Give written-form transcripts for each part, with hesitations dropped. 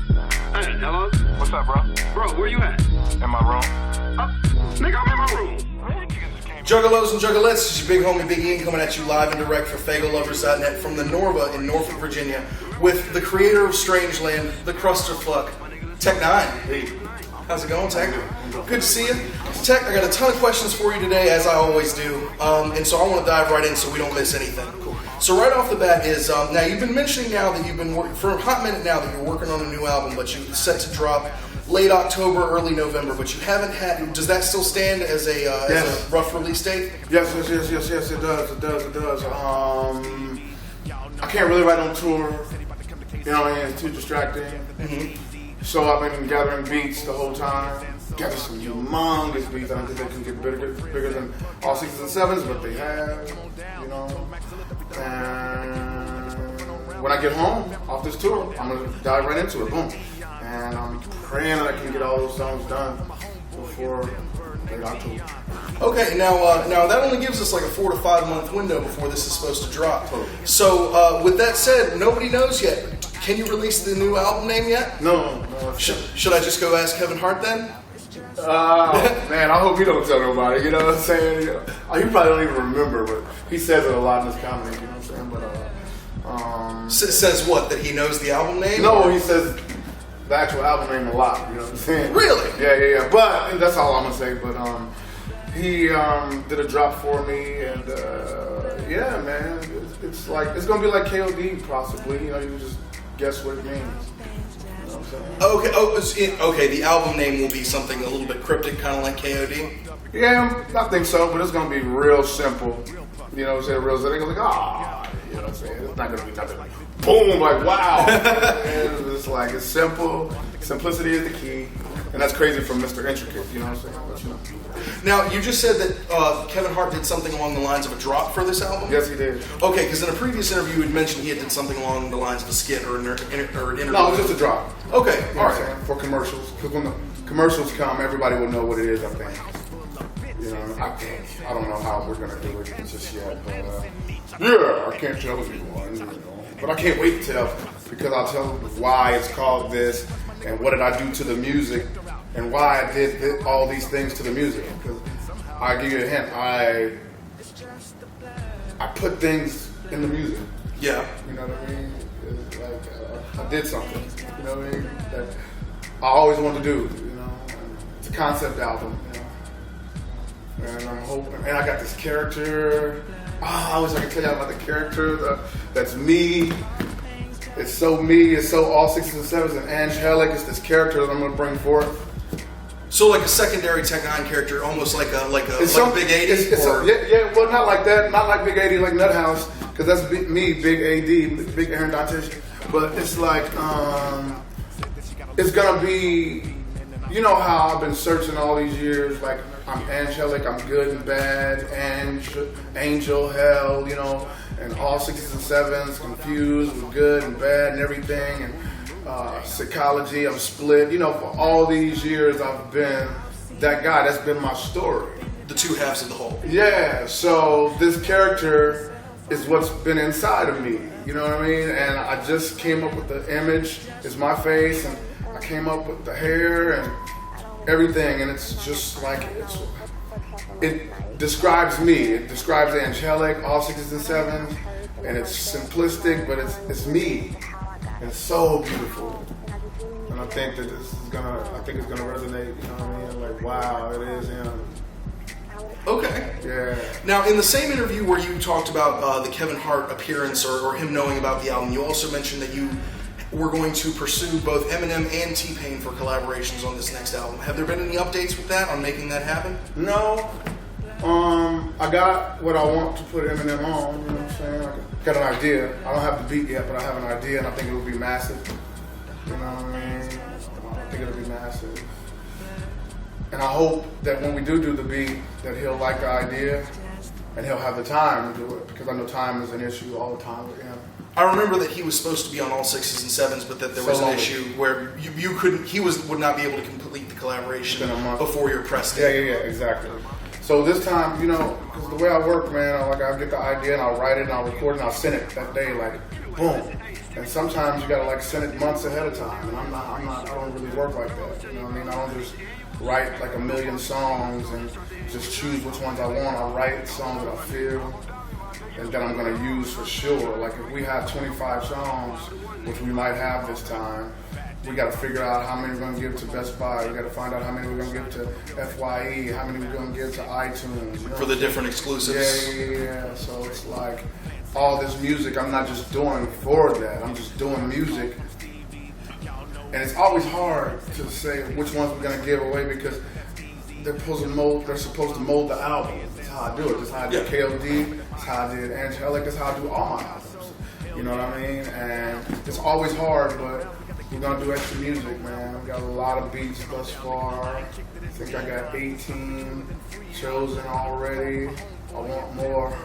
Hey, hello? What's up, bro? Bro, where you at? In my room. Nigga, I'm in my room. Juggalos and Juggalettes, it's your big homie Big Ian coming at you live and direct for FagoLovers.net from the Norva in Norfolk, Virginia, with the creator of Strangeland, the Clusterfuck, N9ne. Hey. How's it going, Tech? Good to see you. Tech, I got a ton of questions for you today, as I always do, and so I want to dive right in so we don't miss anything. So right off the bat is, now you've been mentioning now that you've been working, for a hot minute now that you're working on a new album, but you're set to drop late October, early November, but you haven't had, does that still stand as a rough release date? Yes, it does. I can't really write on tour, you know, it's too distracting. Mm-hmm. So I've been gathering beats the whole time. Gathered some humongous beats. I don't think they can get bigger than all 6s and 7s, but they have, you know. And when I get home off this tour, I'm gonna dive right into it. Boom. And I'm praying that I can get all those songs done before late October. Okay, now that only gives us like a 4 to 5 month window before this is supposed to drop. So with that said, nobody knows yet. Can you release the new album name yet? No. Should I just go ask Kevin Hart then? Man, I hope he don't tell nobody, you know what I'm saying? He probably don't even remember, but he says it a lot in his comedy, you know what I'm saying? But, Says what, that he knows the album name? No, he says the actual album name a lot, you know what I'm saying? Really? Yeah. But, that's all I'm gonna say, but, he, did a drop for me, and, yeah, man, it's like, it's gonna be like KOD, possibly, you know, you can just guess what it means. You know what I'm saying? Okay, the album name will be something a little bit cryptic, kind of like KOD? Yeah, I think so, but it's going to be real simple. You know what I'm saying? Real simple. They're going to be like, you know what I'm saying? It's not going to be nothing like, boom, like, wow. It's like, it's simple. Simplicity is the key. And that's crazy from Mr. Intricate, you know what I'm saying? But, you know. Now, you just said that Kevin Hart did something along the lines of a drop for this album? Yes, he did. Okay, because in a previous interview you had mentioned he had did something along the lines of a skit or an interview. No, it was just a drop. Okay, You know all what I'm right. saying? For commercials. Because when the commercials come, everybody will know what it is, I think. You know, I don't know how we're going to do it just yet. But, yeah, I can't tell anyone, you know. But I can't wait to tell, because I'll tell why it's called this, and what did I do to the music, and why I did all these things to the music. Because I'll give you a hint, I put things in the music. Yeah. You know what I mean? It's like, I did something, you know what I mean, that I always wanted to do, you know. It's a concept album, you know. And I'm hoping, and I got this character. I wish I could tell you about the character. That's me. It's so me. It's so all 6s and 7s and angelic. It's this character that I'm going to bring forth. So like a secondary N9ne character, almost like a Big 80? Yeah, well, not like that. Not like Big 80, like Nuthouse, because that's me, Big AD, Big Aaron Dantish. But it's like, it's going to be, you know how I've been searching all these years, like, I'm angelic, I'm good and bad, angel, hell, you know, and all 6s and 7s, confused with good and bad and everything, and psychology, I'm split. You know, for all these years I've been that guy. That's been my story. The two halves of the whole. Yeah, so this character is what's been inside of me, you know what I mean? And I just came up with the image, it's my face, and I came up with the hair and everything, and it's just like, it describes me. It describes angelic, all 6s and 7s, and it's simplistic, but it's me. And it's so beautiful. And I think that it's gonna resonate, you know what I mean? Like, wow, it is him. Okay. Yeah. Now, in the same interview where you talked about the Kevin Hart appearance or him knowing about the album, you also mentioned that you were going to pursue both Eminem and T-Pain for collaborations on this next album. Have there been any updates with that, on making that happen? No. I got what I want to put Eminem on, you know what I'm saying? I got an idea. I don't have the beat yet, but I have an idea, and I think it will be massive. You know what I mean? I think it'll be massive. And I hope that when we do the beat, that he'll like the idea, and he'll have the time to do it, because I know time is an issue all the time with him. I remember that he was supposed to be on all 6s and 7s, but that there was an issue where you couldn't. Would not be able to complete the collaboration before your press day. Yeah, exactly. So this time, you know, because the way I work, man, I get the idea and I'll write it and I'll record it and I'll send it that day. Like, boom. And sometimes you gotta like send it months ahead of time. And I don't really work like that. You know what I mean? I don't just write like a million songs and just choose which ones I want. I write songs that I feel and that I'm gonna use for sure. Like if we have 25 songs, which we might have this time, we got to figure out how many we're going to give to Best Buy. We got to find out how many we're going to give to FYE, how many we're going to give to iTunes. You know? For the different exclusives. Yeah. So it's like all this music, I'm not just doing for that. I'm just doing music. And it's always hard to say which ones we're going to give away because they're supposed to mold the album. That's how I do it. That's how I did KOD. That's how I did Angelic. That's how I do all my albums. You know what I mean? And it's always hard, but we're gonna do extra music, man. We got a lot of beats thus far. I think I got 18 chosen already. I want more.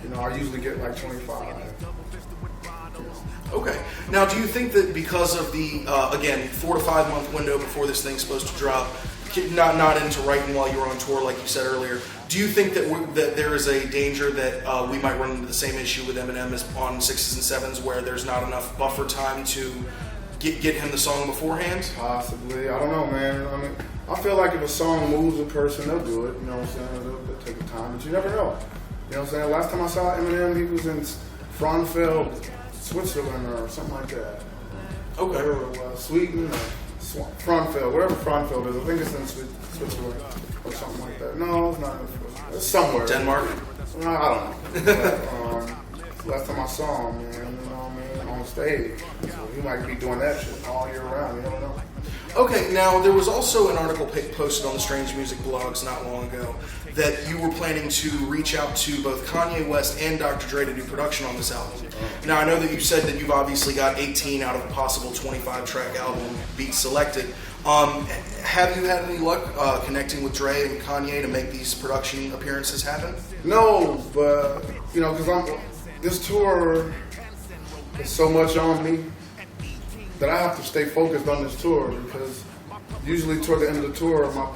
You know, I usually get like 25. Okay. Now, do you think that because of the, again, 4 to 5 month window before this thing's supposed to drop, not into writing while you were on tour, like you said earlier, do you think that there is a danger that we might run into the same issue with Eminem as on 6s and 7s where there's not enough buffer time to get him the song beforehand? Possibly. I don't know, man. I mean, I feel like if a song moves a person, they'll do it. You know what I'm saying? They'll take the time, but you never know. You know what I'm saying? Last time I saw Eminem, he was in Frauenfeld, Switzerland, or something like that. Okay. Whatever it was, Sweden or Frauenfeld, whatever Frauenfeld is. I think it's in Switzerland or something like that. No, it's not in Switzerland. It's somewhere. Denmark? No, I don't know. But, last time I saw him, man, you know what I mean, on stage. So he might be doing that shit all year round. You never know. Okay, now there was also an article posted on the Strange Music blogs not long ago that you were planning to reach out to both Kanye West and Dr. Dre to do production on this album. Now I know that you said that you've obviously got 18 out of a possible 25-track album beats selected. Have you had any luck connecting with Dre and Kanye to make these production appearances happen? No, but you know, because this tour is so much on me that I have to stay focused on this tour because usually toward the end of the tour, my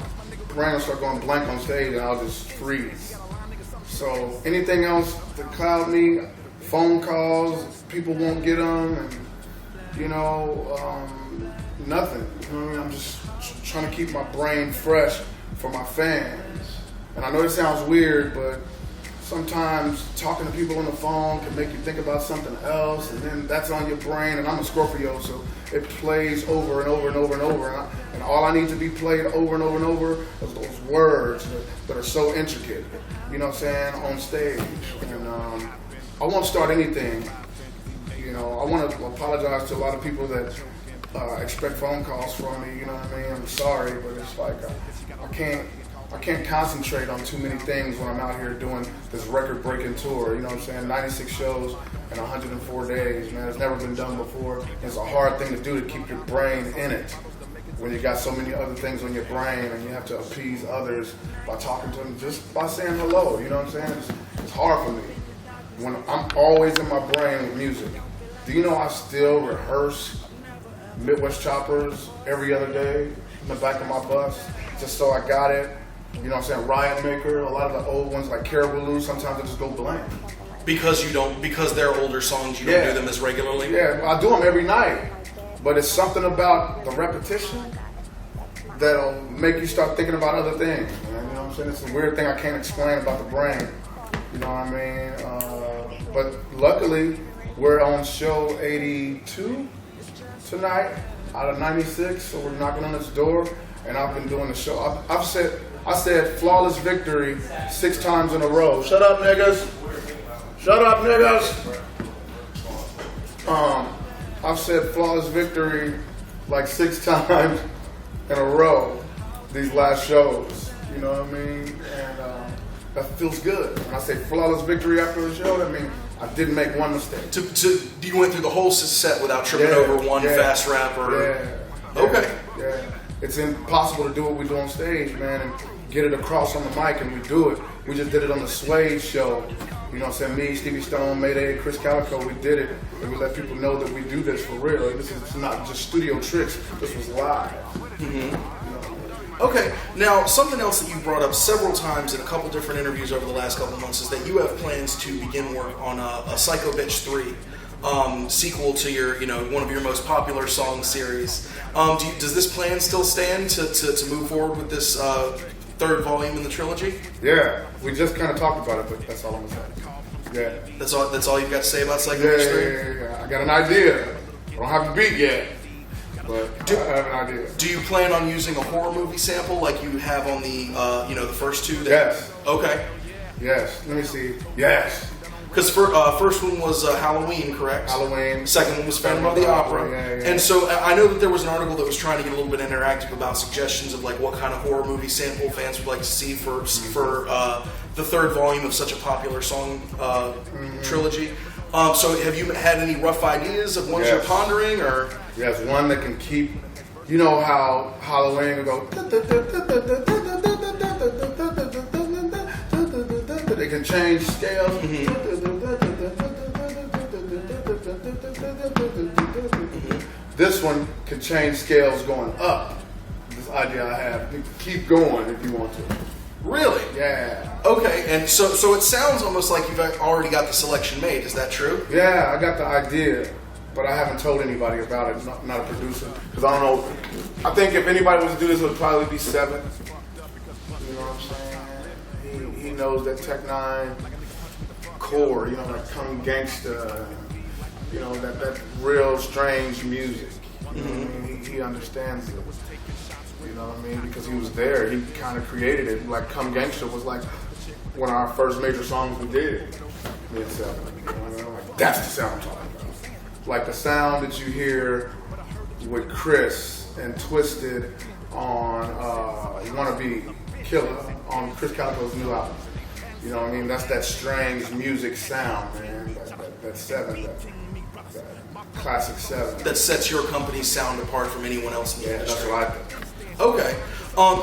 brain will start going blank on stage and I'll just freeze. So anything else that cloud me, phone calls, people won't get them, and you know, nothing. You know what I mean? I'm just trying to keep my brain fresh for my fans. And I know this sounds weird, but sometimes talking to people on the phone can make you think about something else, and then that's on your brain. And I'm a Scorpio, so it plays over and over and over and over. And all I need to be played over and over and over is those words that are so intricate, you know what I'm saying, on stage. And I won't start anything. You know, I want to apologize to a lot of people that expect phone calls from me, you know what I mean? I'm sorry, but it's like I can't concentrate on too many things when I'm out here doing this record-breaking tour. You know what I'm saying? 96 shows in 104 days, man. It's never been done before. It's a hard thing to do to keep your brain in it when you got so many other things on your brain and you have to appease others by talking to them, just by saying hello. You know what I'm saying? It's hard for me when I'm always in my brain with music. Do you know I still rehearse Midwest Choppers every other day in the back of my bus just so I got it? You know what I'm saying? Riot Maker, a lot of the old ones like Caribou, sometimes I just go blank. Because they're older songs, you don't do them as regularly? Yeah, I do them every night. But it's something about the repetition that'll make you start thinking about other things. Man. You know what I'm saying? It's a weird thing I can't explain about the brain. You know what I mean? But luckily, we're on show 82 tonight out of 96, so we're knocking on its door. And I've been doing the show. I said flawless victory 6 times in a row. Shut up, niggas. Shut up, niggas. I've said flawless victory like 6 times in a row these last shows. You know what I mean? And that feels good. When I say flawless victory after the show, that means I didn't make one mistake. You went through the whole set without tripping over one fast rap or... Okay. Yeah. It's impossible to do what we do on stage, man, and get it across on the mic, and we do it. We just did it on the Suede show. You know what I'm saying? Me, Stevie Stone, Mayday, Chris Calico, we did it. And we let people know that we do this for real. This is not just studio tricks. This was live. Mm-hmm. You know? Okay. Now, something else that you brought up several times in a couple different interviews over the last couple of months is that you have plans to begin work on a Psycho Bitch 3. sequel to your, one of your most popular song series. Does this plan still stand to move forward with this third volume in the trilogy? Yeah, we just kind of talked about it, but that's all I'm gonna say. Yeah. That's all you've got to say about Psycho Bitch 3? Yeah. I got an idea. I don't have the beat yet, but I have an idea. Do you plan on using a horror movie sample like you have on the, the first two? Yes. Okay. Yes. Let me see. Yes. Because first one was Halloween, correct? Halloween. Second one was Phantom of the Opera. Yeah. And so I know that there was an article that was trying to get a little bit interactive about suggestions of like what kind of horror movie sample fans would like to see for the third volume of such a popular song trilogy. So have you had any rough ideas of ones you're pondering, or? Yes, one that can keep. You know how Halloween will go. They can change scales. This one can change scales going up. This idea I have. You can keep going if you want to. Really? Yeah. Okay, and so it sounds almost like you've already got the selection made. Is that true? Yeah, I got the idea, but I haven't told anybody about it. Not a producer, because I don't know. I think if anybody was to do this, it would probably be Seven. You know what I'm saying? He knows that N9ne core. That Come Gangsta. That real strange music. He understands it. You know what I mean? Because he was there. He kind of created it. Like Come Gangsta was like one of our first major songs we did. Mid-7. Like, that's the sound I'm talking about. Like the sound that you hear with Chris and Twisted on You Wanna Be Killer on Chris Calico's new album. You know what I mean? That's that strange music sound, man. That 7, that classic 7. That sets your company's sound apart from anyone else in the industry. That's what I think. Okay.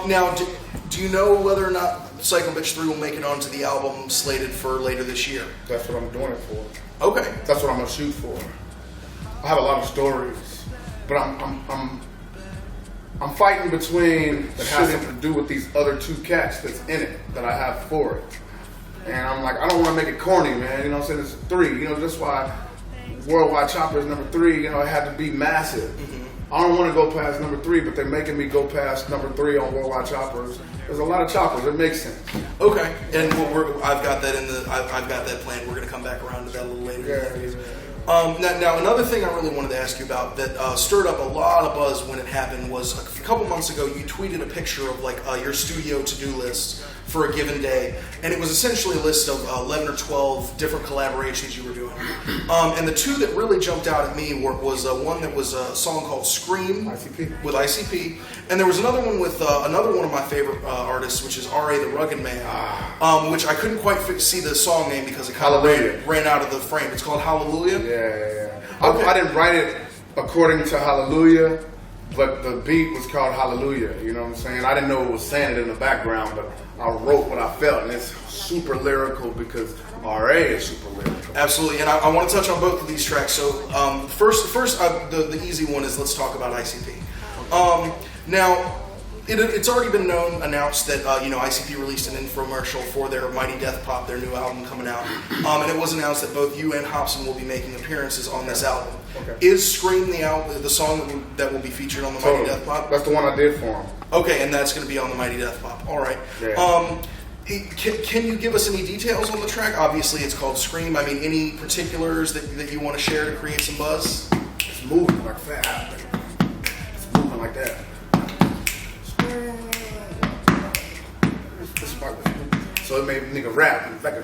Now, do you know whether or not Psycho Bitch 3 will make it onto the album slated for later this year? That's what I'm doing it for. Okay. That's what I'm gonna shoot for. I have a lot of stories, but I'm fighting between that has something to do with these other 2 cats that's in it that I have for it. And I'm like, I don't want to make it corny, man. You know what I'm saying? It's 3. That's why Worldwide Chopper is number 3. It had to be massive. I don't want to go past number 3, but they're making me go past number 3 on Worldwide Choppers. There's a lot of choppers. It makes sense. Okay, and I've got that I've got that planned. We're going to come back around to that a little later. Yeah. Now, another thing I really wanted to ask you about that stirred up a lot of buzz when it happened was a couple months ago. You tweeted a picture of like your studio to-do list for a given day, and it was essentially a list of 11 or 12 different collaborations you were doing. And the 2 that really jumped out at me was one that was a song called "Scream" ICP. with ICP, and there was another one with another one of my favorite artists, which is R.A. the Rugged Man, which I couldn't quite see the song name because it kind of ran out of the frame. It's called Hallelujah. Yeah. Okay. I didn't write it according to Hallelujah, but the beat was called Hallelujah. You know what I'm saying? I didn't know it was saying it in the background, but I wrote what I felt, and it's super lyrical because R.A. is super lyrical. Absolutely, and I want to touch on both of these tracks. So first, the easy one is let's talk about ICP. Now, it's already been announced that ICP released an infomercial for their Mighty Death Pop, their new album coming out, and it was announced that both you and Hobson will be making appearances on this album. Okay. Is "Scream" the song that will be featured on the Mighty Death Pop? That's the one I did for him. Okay, and that's going to be on the Mighty Death Pop. All right. Yeah. Can you give us any details on the track? Obviously, it's called "Scream." I mean, any particulars that you want to share to create some buzz? It's moving like that. It's moving like that. So it made nigga rap. I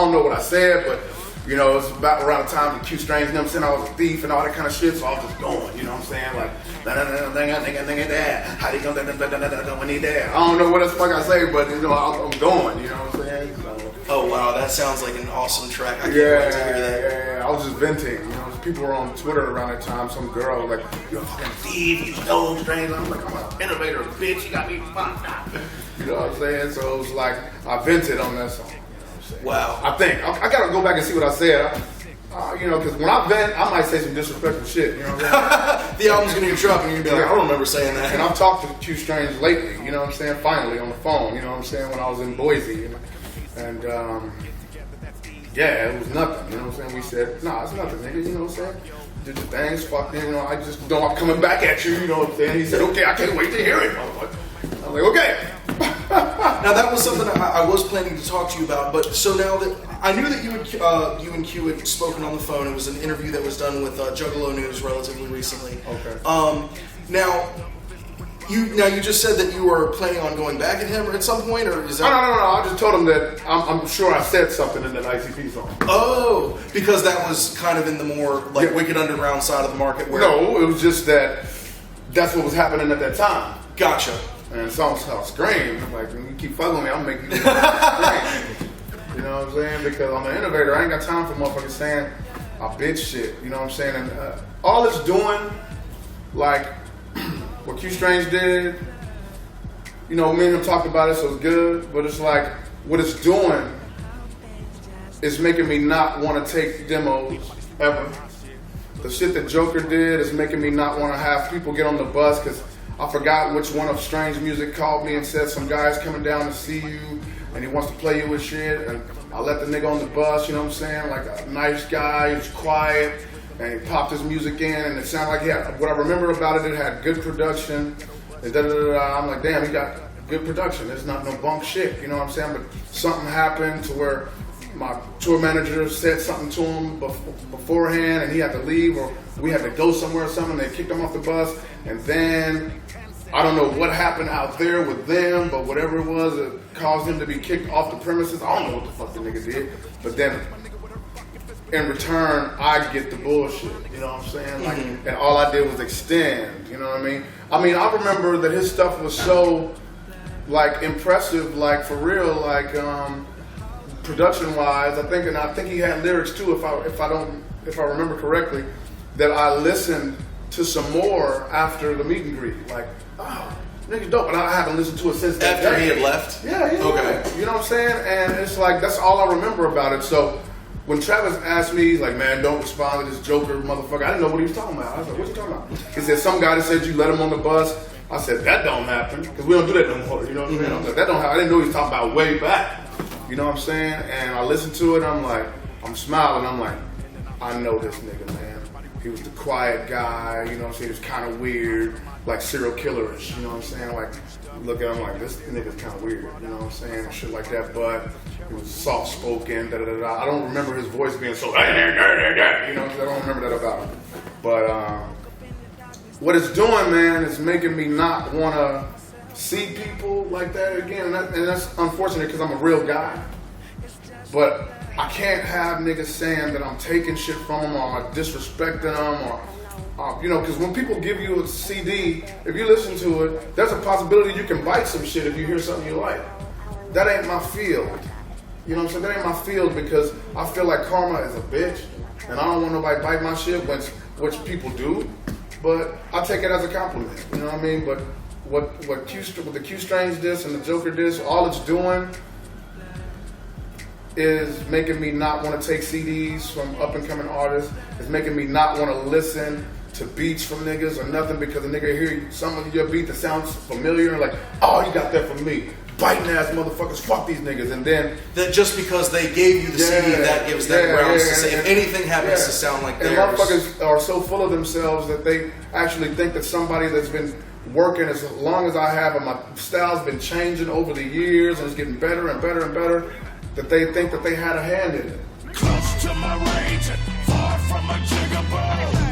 don't know what I said, but it's about around the time the Q Strange, you know what I'm saying? I was a thief and all that kind of shit, so I was just going, you know what I'm saying? Like, how they gonna when he there? I don't know what the fuck I say, but I'm going, you know what I'm saying? So, oh wow, that sounds like an awesome track. I can't wait to hear that. Yeah. I was just venting, people were on Twitter around that time, some girl was like, "You're a fucking thief, you stole Strange." I'm like, "I'm an innovator, bitch, you got me fucked up." You know what I'm saying? So it was like, I vented on that song. Wow. I think. I gotta go back and see what I said. Because when I vent, I might say some disrespectful shit, you know what I'm saying? The album's gonna get dropped and you're gonna be like, I don't remember saying that. And I've talked to Q Strange lately, you know what I'm saying? Finally, on the phone, you know what I'm saying? When I was in Boise. And yeah, it was nothing. You know what I'm saying? We said, nah, it's nothing, nigga. You know what I'm saying? Did your things, fuck them. You know, I just know I'm coming back at you. You know what I'm saying? He said, okay, I can't wait to hear it, motherfucker. I'm like, okay. Now that was something I was planning to talk to you about, but so now that I knew that you and Q had spoken on the phone, it was an interview that was done with Juggalo News relatively recently. Okay. Now you just said that you were planning on going back at him at some point, or is that? No. I just told him that I'm sure I said something in that ICP song. Oh, because that was kind of in the more like Wicked Underground side of the market. Where no, it was just that's what was happening at that time. Gotcha. And the song I'll scream. Like, when you keep fucking with me, I'm making you scream. You know what I'm saying? Because I'm an innovator. I ain't got time for motherfuckers saying I bitch shit. You know what I'm saying? And all it's doing, like what Q Strange did, you know, me and him talked about it, so it's good. But it's like, what it's doing is making me not want to take demos ever. The shit that Jokerr did is making me not want to have people get on the bus because I forgot which one of Strange Music called me and said some guy's coming down to see you and he wants to play you with shit, and I let the nigga on the bus, you know what I'm saying, like a nice guy, he was quiet, and he popped his music in, and it sounded like he had, what I remember about it had good production, and I'm like, damn, he got good production, it's not no bunk shit, you know what I'm saying, but something happened to where my tour manager said something to him beforehand and he had to leave, or we had to go somewhere or something, they kicked him off the bus, and then I don't know what happened out there with them, but whatever it was, it caused him to be kicked off the premises. I don't know what the fuck the nigga did, but then in return, I get the bullshit, you know what I'm saying? Like, and all I did was extend, you know what I mean? I remember that his stuff was so, like, impressive, like, for real, like, production-wise, I think he had lyrics too, if I remember correctly, that I listened to some more after the meet and greet. Like, oh, nigga's dope, and I haven't listened to it since that after day. he had left. Yeah. Okay. You know what I'm saying? And it's like that's all I remember about it. So when Travis asked me, he's like, man, don't respond to this Jokerr motherfucker. I didn't know what he was talking about. I was like, what you talking about? He said some guy that said you let him on the bus. I said that don't happen because we don't do that no more. You know what I'm saying? I was like, that don't happen. I didn't know he was talking about way back. You know what I'm saying? And I listened to it. I'm like, I'm smiling. I'm like, I know this nigga, man. He was the quiet guy, you know what I'm saying? He was kind of weird, like serial killerish, you know what I'm saying? Like, look at him like, this nigga's kind of weird, you know what I'm saying? Shit like that, but he was soft-spoken, da-da-da-da. I don't remember his voice being so, you know, I don't remember that about him. But what it's doing, man, is making me not want to see people like that again. And that's unfortunate because I'm a real guy. But I can't have niggas saying that I'm taking shit from them or I'm disrespecting them or, you know, because when people give you a CD, if you listen to it, there's a possibility you can bite some shit if you hear something you like. That ain't my field. You know what I'm saying? That ain't my field because I feel like karma is a bitch and I don't want nobody bite my shit, which people do, but I take it as a compliment. You know what I mean? But what the Q Strange disc and the Jokerr disc, all it's doing is making me not want to take CDs from up-and-coming artists. It's making me not want to listen to beats from niggas or nothing because a nigga hear some of your beat that sounds familiar and like, oh, you got that from me. Biting ass motherfuckers, fuck these niggas. And then that just because they gave you the CD, that gives them grounds to say if anything happens to sound like theirs. And motherfuckers are so full of themselves that they actually think that somebody that's been working as long as I have and my style's been changing over the years and it's getting better and better and better, that they think that they had a hand in it. Close to my range, far from a jigaboo.